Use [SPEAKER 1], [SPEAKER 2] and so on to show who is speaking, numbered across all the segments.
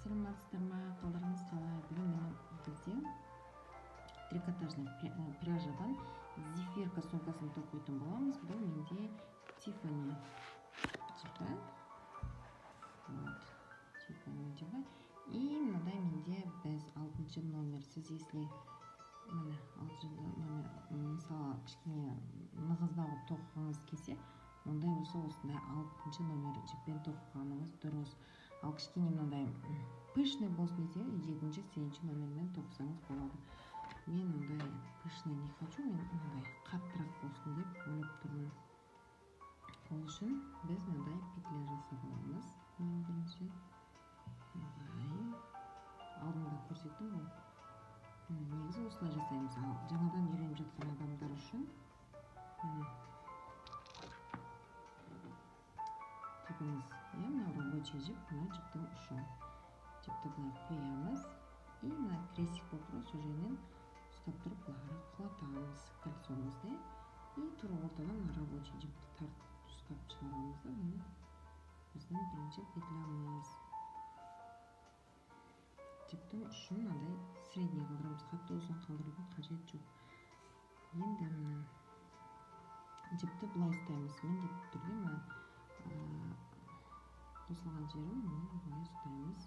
[SPEAKER 1] саламатсыздар ма, қалдарыңыз қалай? Бүгін бізде трикотажный пряжадан зефирка сумкасын тоқитын боламыз. Бұл менде Tiffany типі. Вот, Tiffany типі. И мынадай менде біз 6 номер. Сіз если міне 6 номер мысалы кішкене нығыздау тоқығыңыз келсе, ондай болса осындай 6 номер жіппен тоқығаныңыз дұрыс. Ал кішкене мынадай пышный болсын десе, 7-8 номермен тоқсаңыз болады. Мен ондай пышный не хочу, мен мынадай қаттырақ болсын деп ойлап тұрмын. Ол үшін біз мынадай петля жасап аламыз. Ең бірінші алдында көрсеттім ғой. Негізі осылай жасаймыз. Ал жаңадан үйреніп жатқан адамдар үшін жіпіміз, мына рабочий жіп, мына жіптің ұшы. Жіпті былай қоямыз. И мына крестик вопрос жерінен ұстап тұрып былай құлатамыз кольцомызды. И тура ортадан рабочий жіпті тартып ұстап шығарамыз да, міне біздің бірінші петлямыз. Жіптің ұшын мынадай средний қалдырамыз, қатты ұзын қалдырудың қажет жоқ. Енді жіпті былай ұстаймыз. Міндетті түрде мына қосылған жерін былай ұстаймыз.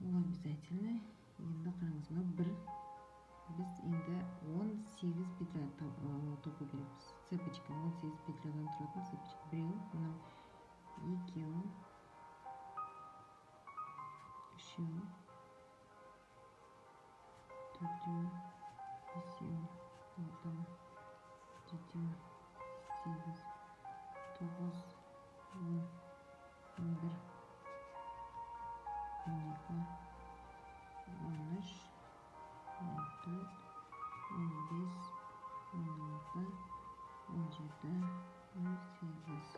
[SPEAKER 1] Ол обязательно. Енді қараңыз, мына біз енді 18 петля тоқу керекпіз. Цепочка 18 петлядан тұратын цепочка. Біреу, мынау екеу, үшеу, төртеу, бесеу, алтау, жетеу, 8, 9, 10, 11, 12, 13, 14, 15, 16, 17, 18.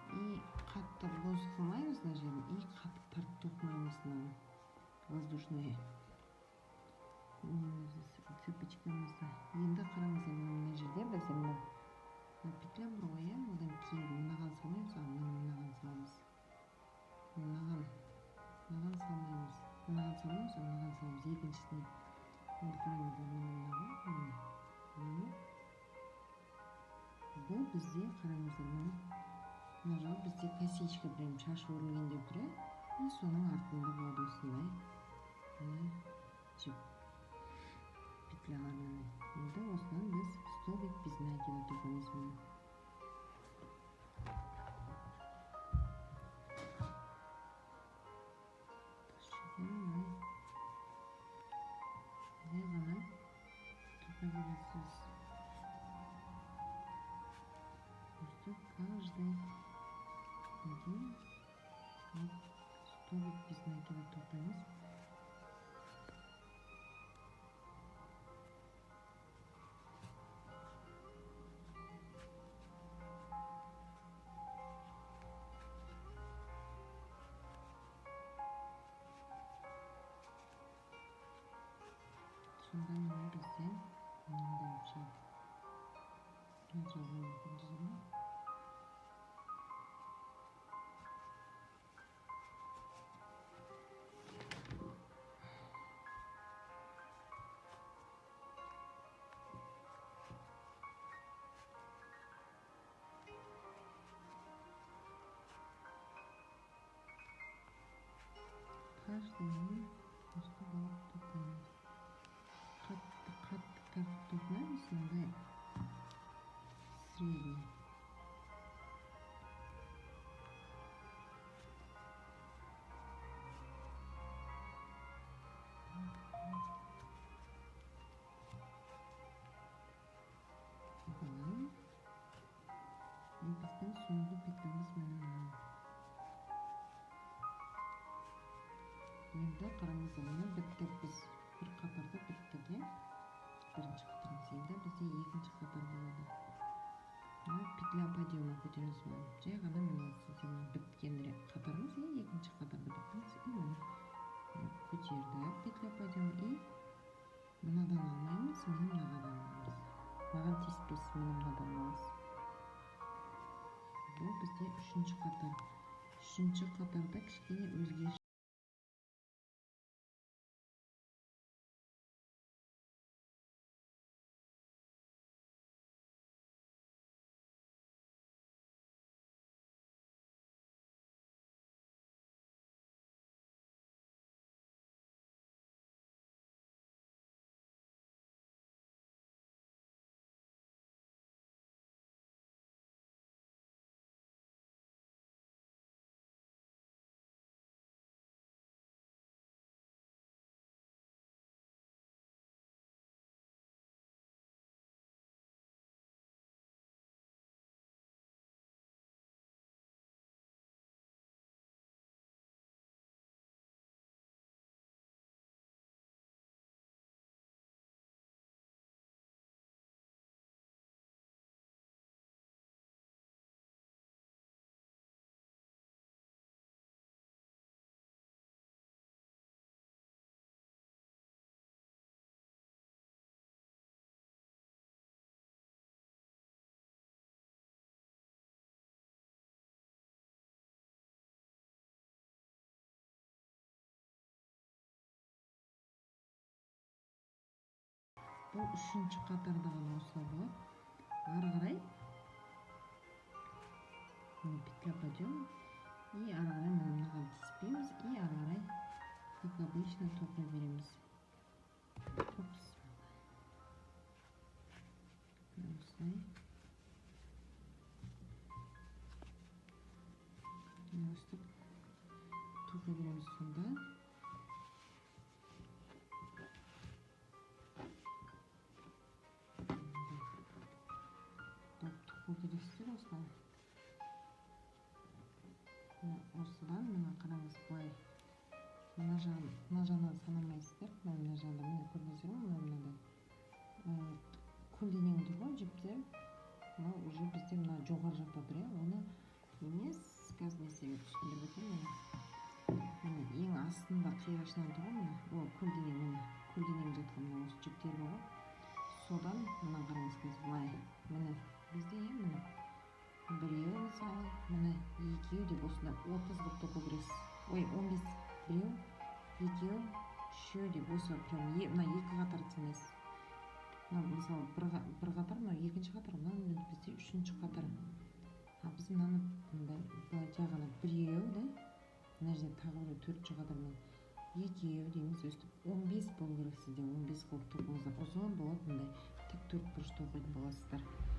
[SPEAKER 1] И қатты бос қылмаймыз мына жерін, и қатты тартып тоқымаймыз мына воздушный цепочкамызды. Енді қараңыз, мына жерде біз мына петля бар ғой, одан кейін мынаған салмаймыз, мынаған саламыз. Мынаған салмаймыз, мынаған саламыз, екіншісіне. Енді қараңыз, бұл бізде, қараңыздар, мына жағы бізде косичка, прям шаш өрілген деп тұр, и соның артында болады осындай жіп петлялармен. Енді осынан біз столбик без накида тоқимыз. Бұлай ғана тоқа бересіз. Өстіп каждый один столбик без накида тоқимыз. Сонда мына бізде мынандай шығады. Жазуын көрдіңіздер ме? Каждыйын осы болып тоқимыз. Қатты тартып тоқымаймыз, сондай средний. Біздің соңғы петлямыз міне. Енді қараңыздар, міне біттік, біз бір қатарда біттік, бірінші қатарымыз. Енді бізде екінші қатар болады. Петля подъема көтереміз. Жай ғана міне біткен қатарымыз, екінші қатарда біттіміз. Көтердік петля подъема, и мынадан алмаймыз, мені мынаған алмаймыз. Маған тиіспейсіз, мені мынадан аласыз. Бұл бізде үшінші қатар. Үшінші қатарда кішкене өзгеріс. Бұл үшінші қатарда ғана осылай болады. Ары қарай петля пойдем и ары қарай мынаға тиіспейміз и ары қарай как обычно тоқи береміз. Осылай өстіп тоқи береміз. Сонда көтересіздер осылай. Осыдан мына қараңыз, былай мына жағынан санамайсыздар. Мына жағында міне көрдіңіздер ме? Мынада көлденең тұр ғой жіпте. Мынау уже бізде мына жоғары жақта тұр, оны емес, қазір не себеп түсіндіріп өтемін. Міне ең астында қиғашынан тұр ғой, міне ол көлденең, жатқан мына осы жіптер бар ғой. Содан мына қараңыз, қазір былай міне бізде міне біреу мысалы, міне екеу деп осында 30 қылып тоқу керексіз. Ой, 15 біреу, екеу, үшеу деп осы прям мына екі қатар санайсыз. Мысалы бір қатар, мына екінші қатар, мына бізде үшінші қатар. Біз мынаны былай жай ғана біреу, да? Мына жерде тағы бір төртінші қатармен екеу дейміз, өстіп 15 болу керек сізде. 15 қылып тоқыңыздар. Ұзын болады, мындай тік төрт бұрыш тоқитын боласыздар.